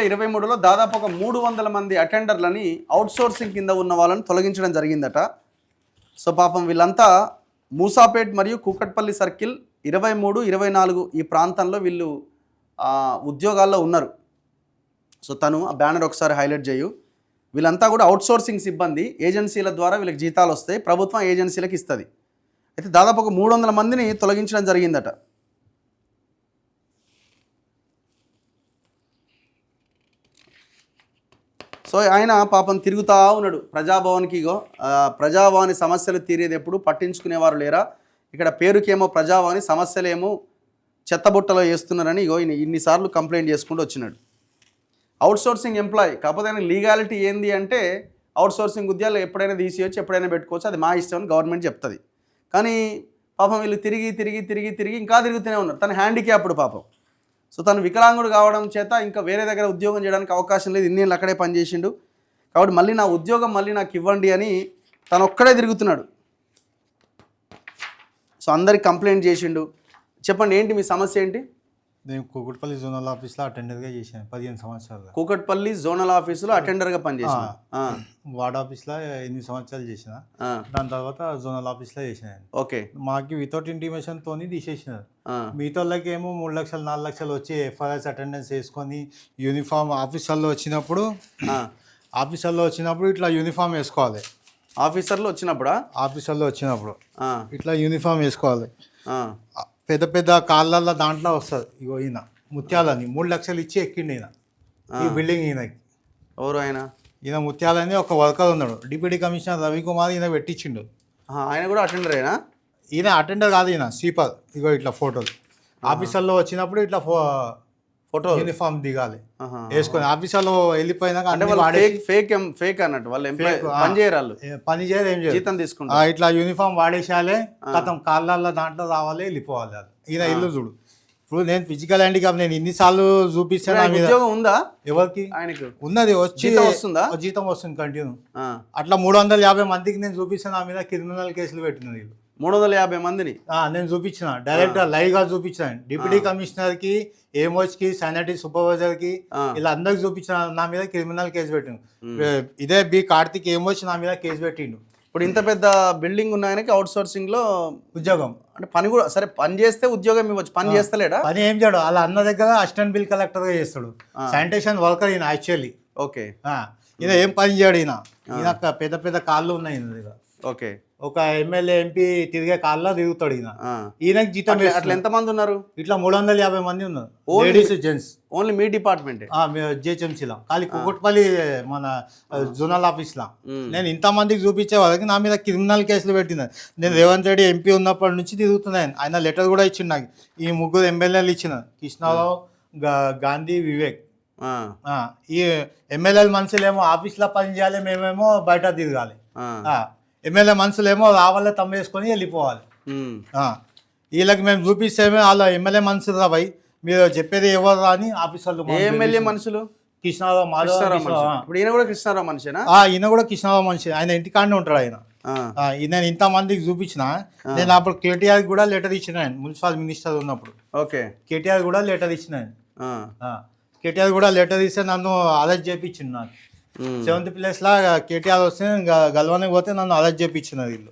2023లో దాదాపు ఒక 300 మంది అటెండర్లని అవుట్సోర్సింగ్ కింద ఉన్న వాళ్ళని తొలగించడం జరిగిందట. సో పాపం వీళ్ళంతా మూసాపేట్ మరియు కూకట్పల్లి సర్కిల్ 23, 24 ఈ ప్రాంతంలో వీళ్ళు ఉద్యోగాల్లో ఉన్నారు. సో తను ఆ బ్యానర్ ఒకసారి హైలైట్ చేయు. వీళ్ళంతా కూడా అవుట్సోర్సింగ్ సిబ్బంది, ఏజెన్సీల ద్వారా వీళ్ళకి జీతాలు వస్తాయి, ప్రభుత్వం ఏజెన్సీలకు ఇస్తుంది. అయితే దాదాపు ఒక 300 మందిని తొలగించడం జరిగిందట. సో ఆయన పాపం తిరుగుతూ ఉన్నాడు ప్రజాభవన్కి. ప్రజాభవని సమస్యలు తీరేది ఎప్పుడు పట్టించుకునేవారు లేరా, ఇక్కడ పేరుకేమో ప్రజాభవని సమస్యలేమో చెత్తబుట్టలో వేస్తున్నారని ఇన్నిసార్లు కంప్లైంట్ చేసుకుంటూ వచ్చినాడు. అవుట్సోర్సింగ్ ఎంప్లాయీ కాకపోతే ఆయన లీగాలిటీ ఏంది అంటే అవుట్సోర్సింగ్ ఉద్యోగాలు ఎప్పుడైనా తీసేయచ్చు, ఎప్పుడైనా పెట్టుకోవచ్చు, అది మా ఇష్టం అని గవర్నమెంట్ చెప్తుంది. కానీ పాపం వీళ్ళు తిరిగి ఇంకా తిరుగుతూనే ఉన్నారు. తన హ్యాండిక్యాప్డ్ పాపం. సో తను వికలాంగుడు కావడం చేత ఇంకా వేరే దగ్గర ఉద్యోగం చేయడానికి అవకాశం లేదు, ఇన్నేళ్ళు అక్కడే పనిచేసిండు. కాబట్టి మళ్ళీ నా ఉద్యోగం మళ్ళీ నాకు ఇవ్వండి అని తను ఒక్కడే తిరుగుతున్నాడు. సో అందరికి కంప్లైంట్ చేసిండు. చెప్పండి ఏంటి మీ సమస్య ఏంటి? నేను కూకట్పల్లి జోనల్ ఆఫీస్లో అటెండర్గా చేశాను 15 సంవత్సరాలు. కూకట్పల్లి జోనల్ ఆఫీసులో అటెండర్గా పనిచేసాను. వార్డ్ ఆఫీస్లో 8 సంవత్సరాలు చేసిన. దాని తర్వాత జోనల్ ఆఫీస్లో చేసినాను. ఓకే. మాకు వితౌట్ ఇంటిమేషన్ తోని తీసేసినారు. మిగతా వాళ్ళకి ఏమో 3 లక్షలు 4 లక్షలు వచ్చి ఎఫ్ఆర్ఎస్ అటెండెన్స్ వేసుకొని యూనిఫామ్ ఆఫీసర్లో వచ్చినప్పుడు ఇట్లా యూనిఫామ్ వేసుకోవాలి. ఆఫీసర్లో వచ్చినప్పుడు ఇట్లా యూనిఫామ్ వేసుకోవాలి. పెద్ద పెద్ద కాళ్ళల్లో దాంట్లో వస్తుంది. ఇగో ఈయన ముత్యాలని 3 లక్షలు ఇచ్చి ఎక్కిండి ఈయన ఈ బిల్డింగ్. ఈయనకి ఎవరు ఈయన ముత్యాలని ఒక వర్కర్ ఉన్నాడు, డిప్యూటీ కమిషనర్ రవికుమార్, ఈయన పెట్టించిండు. ఆయన కూడా అటెండరేనా? ఈయన అటెండర్ కాదు, ఈయన స్వీపర్. ఇగో ఇట్లా ఫోటోలు ఆఫీసర్లో వచ్చినప్పుడు ఇట్లా ఫోటో యూనిఫామ్ దిగాలి వేసుకొని. ఆఫీసర్లో వెళ్ళిపోయినాక ఫేక్ అన్నట్టు వాళ్ళు పని చేయరు, ఏం జీతం తీసుకుంటారు. ఇట్లా యూనిఫామ్ వాడేసాలే, కథం కాళ్ళల్లో దాంట్లో రావాలి, వెళ్ళిపోవాలి. ఈయన ఇల్లు చూడు. ఇప్పుడు నేను ఫిజికల్ హ్యాండిక్యాప్ నేను ఇన్నిసార్లు చూపిస్తాను. ఉద్యోగం ఉందా ఎవరికి? ఆయనకు ఉన్నది. వచ్చి జీతం వస్తుంది కంటిన్యూ. అట్లా 350 మందికి నేను చూపిస్తాను. నా మీద క్రిమినల్ కేసులు పెట్టినది. 350 మందిని నేను చూపించిన, డైరెక్ట్ లైవ్ గా చూపించాను. డిప్యూటీ కమిషనర్ కి, ఏమోచ్ కి, శానిటరీ సూపర్వైజర్ కి, ఇలా అందరికి చూపించిన. నా మీద క్రిమినల్ కేసు పెట్టిండు. ఇదే బి కార్తిక్ ఏమోచ్ నా మీద కేసు పెట్టిండు. ఇప్పుడు ఇంత పెద్ద బిల్డింగ్ ఉన్న ఆయనకి అవుట్ సోర్సింగ్ లో ఉద్యోగం అంటే పని కూడా సరే, పని చేస్తే ఉద్యోగం ఇవ్వచ్చు, పని చేస్తలేడా? పని ఏం చేయడు. అలా అన్న దగ్గర అసిస్టెంట్ బిల్ కలెక్టర్ గా చేస్తాడు. శానిటేషన్ వర్కర్ ఈయన యాక్చువల్లీ. ఓకే. ఈయన ఏం పని చేయడు. ఈయన పెద్ద పెద్ద కాళ్ళు ఉన్నాయి ఈయన దగ్గర. ఓకే. ఒక ఎమ్మెల్యే ఎంపీ తిరిగే కాళ్ళలో తిరుగుతాడు ఈయన. ఈయనకి జీతం అట్లా ఎంత మంది ఉన్నారు? ఇట్లా 350 మంది ఉన్నారు, లేడీస్ జెంట్స్. ఓన్లీ మీ డిపార్ట్మెంట్? జిహెచ్ఎంసీలో ఖాళీ కూకట్పల్లి మన జోనల్ ఆఫీస్లో. నేను ఇంతమందికి చూపించే వాళ్ళకి నా మీద క్రిమినల్ కేసులు పెట్టిన. నేను రేవంత్ రెడ్డి ఎంపీ ఉన్నప్పటి నుంచి తిరుగుతున్నాను. ఆయన లెటర్ కూడా ఇచ్చిండు నాకు. ఈ 3 ఎమ్మెల్యేలు ఇచ్చిన, కృష్ణారావు, గాంధీ, వివేక్. ఈ ఎమ్మెల్యేల మనుషులేమో ఆఫీస్లో పని చేయాలి, మేమేమో బయట తిరగాలి. ఎమ్మెల్యే మనుషులేమో రావాలే, తమ్మేసుకొని వెళ్ళిపోవాలి. వీళ్ళకి మేము చూపిస్తేమే వాళ్ళ ఎమ్మెల్యే మనుషులు రా భయ్, మీరు చెప్పేది ఎవరు అని ఆఫీసర్లు. ఎమ్మెల్యే మనుషులు కృష్ణారావు, ఇప్పుడు ఈయన కూడా కృష్ణారావు మనిషినా? ఈయన కూడా కృష్ణారావు మనిషి. ఆయన ఇంటికాడనే ఉంటాడు ఆయన. నేను ఇంతమందికి చూపించిన. నేను అప్పుడు కేటీఆర్ కూడా లెటర్ ఇచ్చిన, మున్సిపల్ మినిస్టర్ ఉన్నప్పుడు. ఓకే. కేటీఆర్ కూడా లెటర్ ఇచ్చిన. కేటీఆర్ కూడా లెటర్ ఇస్తే నన్ను అరెస్ట్ చేయించింది. నాకు 7th ప్లేస్ లా కేటీఆర్ వస్తే గల్వానికి పోతే నన్ను అరెస్ట్ చేయించిన వీళ్ళు.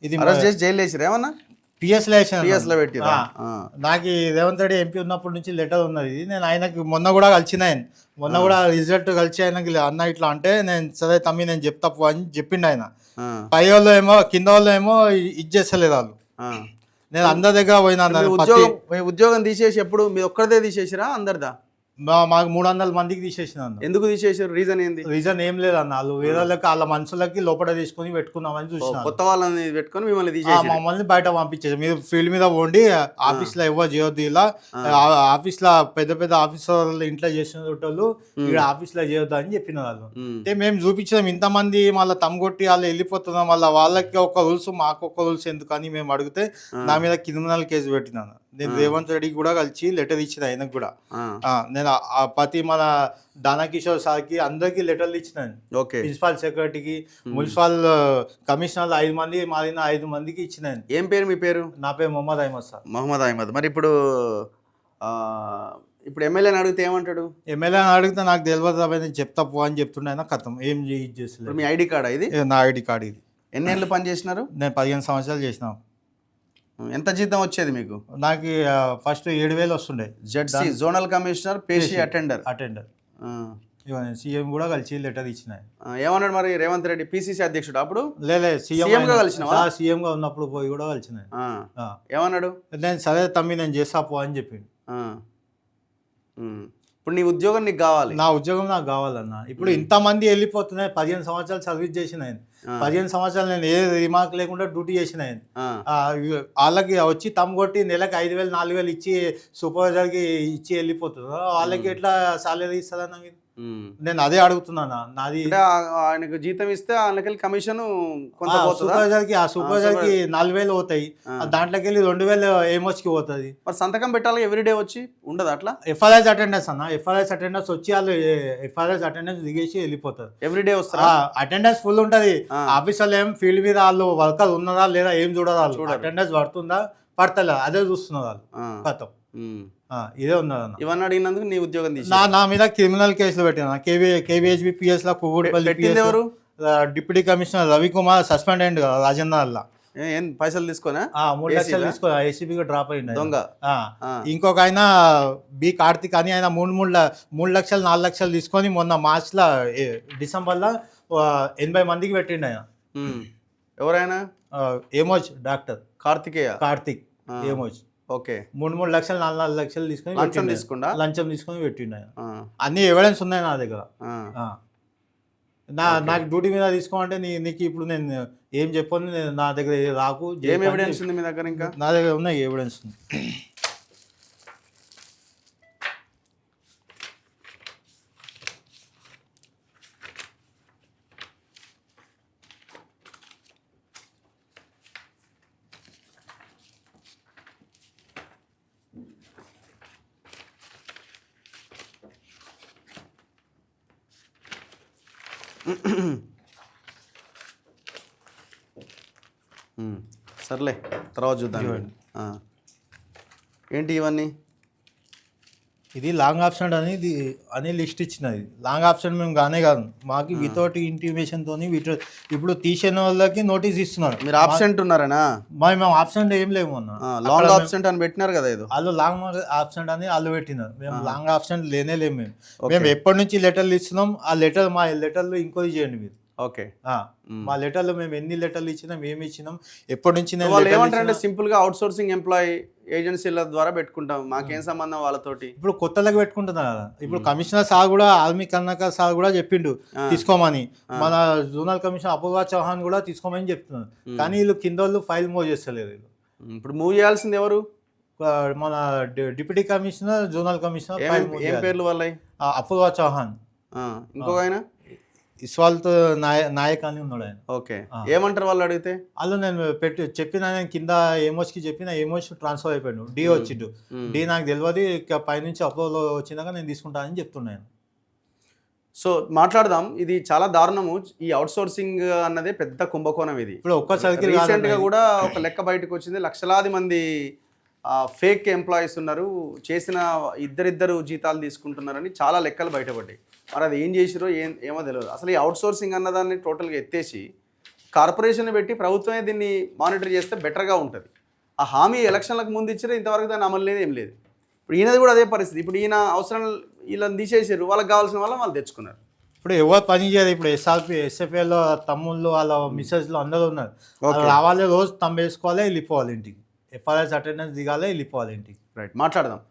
ఇది అరెస్ట్ చేసి జైలు వేసిరా ఏమన్నా? పిఎస్లో పెట్టి. నాకు రేవంత్ రెడ్డి ఎంపీ ఉన్నప్పటి నుంచి లెటర్ ఉన్నది. నేను ఆయనకి మొన్న కూడా కలిసిన. మొన్న కూడా రిజల్ట్ కలిసి ఆయనకి అన్న ఇట్లా అంటే, నేను సరే తమ్మి నేను చెప్తా అని చెప్పిండు ఆయన. పై వాళ్ళు ఏమో కింద వాళ్ళు ఏమో ఇది చేస్తలేదు వాళ్ళు. నేను అందరి దగ్గర పోయినా. ఉద్యోగం తీసేసి ఎప్పుడు మీరు ఒక్కరిదే తీసేసిరా అందరిదా? మాకు 300 మందికి తీసేసినాను. ఎందుకు తీసేసారు? రీజన్ ఏంది? రీజన్ ఏం లేదన్న, వాళ్ళు వేరే వాళ్ళ మనుషులకి లోపల తీసుకుని పెట్టుకున్నామని చూసిన. కొత్త వాళ్ళని పెట్టుకుని మిమ్మల్ని తీసేసి మమ్మల్ని బయట పంపించేసి, మీరు ఫీల్డ్ మీద పోండి, ఆఫీస్లో ఎవరు చేయొద్దు. ఇలా ఆఫీస్లో పెద్ద పెద్ద ఆఫీసర్లు ఇంట్లో చేసిన వాళ్ళు ఇక్కడ ఆఫీస్లో చేయొద్దు అని చెప్పిన వాళ్ళు. అంటే మేము చూపించాం ఇంతమంది, మళ్ళీ తమ్ముకొట్టి వాళ్ళు వెళ్ళిపోతున్నాం. మళ్ళీ వాళ్ళకి ఒక రూల్స్, మాకు ఒక రూల్స్ ఎందుకని మేము అడిగితే నా మీద క్రిమినల్ కేసు పెట్టినాను. నేను రేవంత్ రెడ్డికి కూడా కలిసి లెటర్ ఇచ్చిన. ఆయనకు కూడా నేను ప్రతి మన దానకిషోర్ సార్కి అందరికి లెటర్లు ఇచ్చినాను. ప్రిన్సిపల్ సెక్రటరీకి, మున్సిపల్ కమిషనర్ 5 మంది మారిన 5 మందికి ఇచ్చినాను. ఏం పేరు మీ పేరు? నా పేరు మొహమ్మద్ అహ్మద్ సార్. మొహమ్మద్ అహ్మద్. మరి ఇప్పుడు ఇప్పుడు ఎమ్మెల్యేని అడిగితే ఏమంటాడు? ఎమ్మెల్యేని అడిగితే నాకు తెలియదు అవన్నీ చెప్తా పో అని చెప్తుండే ఆయన కథం ఏం ఇప్పుడు చేస్తలేదు. మీ ఐడి కార్డా ఇది? నా ఐడి కార్డు ఇది. ఎన్నేళ్ళు పని చేసినారు? నేను 15 సంవత్సరాలు చేసిన. ఎంత జీతం వచ్చేది మీకు? నాకు ఫస్ట్ 7,000 వస్తుండే. జెడ్సీ జోనల్ కమిషనర్ పేషీ అటెండర్. ఇవన్నీ సీఎం కూడా కలిసి లెటర్ ఇచ్చిన. ఏమన్నాడు మరి రేవంత్ రెడ్డి? పిసిసి అధ్యక్షుడు అప్పుడు లేదు సీఎం గా కలిసినావా? సీఎం గా ఉన్నప్పుడు పోయి కూడా కలిసిన. ఏమన్నాడు? నేను సరే తమ్మి నేను చేస్తా పో అని చెప్పిండు. ఇప్పుడు నీ ఉద్యోగం నీకు కావాలి? నా ఉద్యోగం నాకు కావాలన్న. ఇప్పుడు ఇంతమంది వెళ్ళిపోతున్నాయి. 15 సంవత్సరాలు సర్వీస్ చేసిన ఆయన. 15 సంవత్సరాలు నేను ఏ రిమార్క్ లేకుండా డ్యూటీ చేసిన ఆయన. వాళ్ళకి వచ్చి తమ్ము కొట్టి నెలకు 5,000 4,000 ఇచ్చి సూపర్వైజర్కి ఇచ్చి వెళ్ళిపోతున్నారు. వాళ్ళకి ఎట్లా సాలరీ ఇస్తారన్న మీరు? నేను అదే అడుగుతున్నాను. నాది ఆయనకు జీతం ఇస్తే ఆయనకి కమిషన్ సూపర్వైజర్కి 4,000 పోతాయి. దాంట్లోకి వెళ్ళి 2,000 ఏమోచ్కి పోతుంది. మరి సంతకం పెట్టాలి ఎవ్రీడే వచ్చి ఉండదు అట్లా? ఎఫ్ఆర్ఐస్ అటెండెన్స్ అన్న. ఎఫ్ఆర్ఐస్ అటెండెన్స్ వచ్చి వాళ్ళు ఎఫ్ఆర్ఐస్ అటెండెన్స్ దిగేసి వెళ్ళిపోతారు. ఎవ్రీడే వస్తారా? అటెండెన్స్ ఫుల్ ఉంటుంది. ఆఫీసర్లు ఏం ఫీల్డ్ మీద వాళ్ళు వర్కర్ ఉన్నారా లేదా ఏం చూడరు. వాళ్ళు అటెండెన్స్ పడుతుందా పడతలే అదే చూస్తున్నారు వాళ్ళు. కథం ఇదే ఉన్నదన్న. ఇవన్నీ అడిగినందుకు నీ ఉద్యోగం నా మీద క్రిమినల్ కేసులు పెట్టిన. కేవీహెచ్బి పిఎస్ లో కూకూడిపల్లి డిప్యూటీ కమిషనర్ రవికుమార్ సస్పెండ్ అయ్యింది కదా రాజేంద్ర. ఏం పైసలు తీసుకున్నా? 3 లక్షలు తీసుకుని ఏసీబీగా డ్రాప్ అయ్యింది దొంగ. ఇంకొక ఆయన బి కార్తిక్ అని ఆయన 3 లక్షలు 4 లక్షలు తీసుకొని మొన్న మార్చ్లో డిసెంబర్లో 80 మందికి పెట్టిండు ఆయన. ఎవరైనా? ఏమోజ్ డాక్టర్ కార్తిక్ ఏమోజ్. ఓకే. 3 లక్షలు 4 లక్షలు తీసుకొని లంచం తీసుకొని పెట్టిండు ఆయన. అన్ని ఎవిడెన్స్ ఉన్నాయి నా దగ్గర. నాకు డ్యూటీ మీద తీసుకోమంటే నీకు ఇప్పుడు నేను ఏం చెప్పను. నా దగ్గర రాకు. ఏం ఎవిడెన్స్ ఉంది మీ దగ్గర? ఇంకా నా దగ్గర ఉన్నాయి ఎవిడెన్స్ ఉంది. సర్లే తర్వాత చూద్దాం. ఏంటి ఇవన్నీ? ఇది లాంగ్ ఆప్షన్ అని లిస్ట్ ఇచ్చినది. లాంగ్ ఆప్షన్ మేము కానే కాదు, మాకు వితౌట్ ఇంటిమేషన్ తోని ఇప్పుడు తీసిన వాళ్ళకి నోటీస్ ఇస్తున్నారు. మీరు ఆబ్సెంట్ ఉన్నారనా? మేము ఆబ్సెంట్ ఏం లేము అన్న. లాంగ్ ఆబ్సెంట్ అని పెట్టినారు కదా. ఇది వాళ్ళు లాంగ్ ఆబ్సెంట్ అని వాళ్ళు పెట్టినారు. మేము లాంగ్ ఆబ్సెంట్ లేనేలేము. మేము ఎప్పటి నుంచి లెటర్లు ఇస్తున్నాం. ఆ లెటర్ మా లెటర్లు ఎంక్వైరీ చేయండి మీరు. ఓకే. మా లెటర్లు మేము ఎన్ని లెటర్లు ఇచ్చినాం ఏమి ఇచ్చినాం ఎప్పటి నుంచి. వాళ్ళు ఏమంటారంటే సింపుల్ గా అవుట్ సోర్సింగ్ ఎంప్లాయీ ఏజెన్సీల ద్వారా పెట్టుకుంటాం, మాకేం సంబంధం వాళ్ళతోటి. ఇప్పుడు కొత్తలకు పెట్టుకుంటున్నారు కదా. ఇప్పుడు కమిషనర్ సార్ కూడా ఆర్మీ కర్ణాకర్ సార్ కూడా చెప్పిండు తీసుకోమని. మన జోనల్ కమిషనర్ అపూర్వ చౌహాన్ కూడా తీసుకోమని చెప్తున్నారు. కానీ వీళ్ళు కింద వాళ్ళు ఫైల్ మూవ్ చేస్తలేరు. వీళ్ళు ఇప్పుడు మూవ్ చేయాల్సింది ఎవరు? మన డిప్యూటీ కమిషనర్ జోనల్ కమిషనర్. ఏం పేర్లు వాళ్ళవి? అపూర్వ చౌహాన్, ఇంకొక ఆయన ఇస్వాల్తో నాయక్ అని ఉన్నాడు ఆయన. ఓకే. ఏమంటారు వాళ్ళు అడిగితే? వాళ్ళు నేను చెప్పిన నేను కింద ఏమోస్కి చెప్పిన ఏమోస్ ట్రాన్స్ఫర్ అయిపోయాడు. డి వచ్చిండు. డి నాకు తెలియదు, ఇక పైనుంచి అప్రోలో వచ్చినాక నేను తీసుకుంటానని చెప్తున్నాను. సో మాట్లాడదాం. ఇది చాలా దారుణము. ఈ అవుట్ సోర్సింగ్ అన్నదే పెద్ద కుంభకోణం. ఇది ఇప్పుడు ఒక్కసారికి రీసెంట్ గా కూడా ఒక లెక్క బయటకు వచ్చింది. లక్షలాది మంది ఫేక్ ఎంప్లాయీస్ ఉన్నారు, చేసిన ఇద్దరిద్దరు జీతాలు తీసుకుంటున్నారని చాలా లెక్కలు బయటపడ్డాయి. మరి అది ఏం చేసిరో ఏమో తెలియదు. అసలు ఈ అవుట్ సోర్సింగ్ అన్నదాన్ని టోటల్గా ఎత్తేసి కార్పొరేషన్ పెట్టి ప్రభుత్వమే దీన్ని మానిటర్ చేస్తే బెటర్గా ఉంటుంది. ఆ హామీ ఎలక్షన్లకు ముందు ఇచ్చినా ఇంతవరకు దాన్ని అమలు లేదు, ఏం లేదు. ఇప్పుడు ఈయనది కూడా అదే పరిస్థితి. ఇప్పుడు ఈయన అవసరం వీళ్ళని తీసేసారు, వాళ్ళకి కావాల్సిన వాళ్ళు తెచ్చుకున్నారు. ఇప్పుడు ఎవరు పని చేయదు. ఇప్పుడు ఎస్ఎఫ్ఏలో తమ్ముళ్ళు వాళ్ళ మిస్సెస్లు అందరూ ఉన్నారు. రావాలి, రోజు తమ్ము వేసుకోవాలి, వెళ్ళిపోవాలి ఇంటికి. ఎఫ్ఆర్ఐస్ అటెండెన్స్ దిగాలి, వెళ్ళిపోవాలి ఇంటికి. రైట్, మాట్లాడదాం.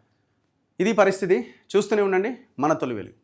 ఇది పరిస్థితి. చూస్తూనే ఉండండి మన తొలి వెలుగు.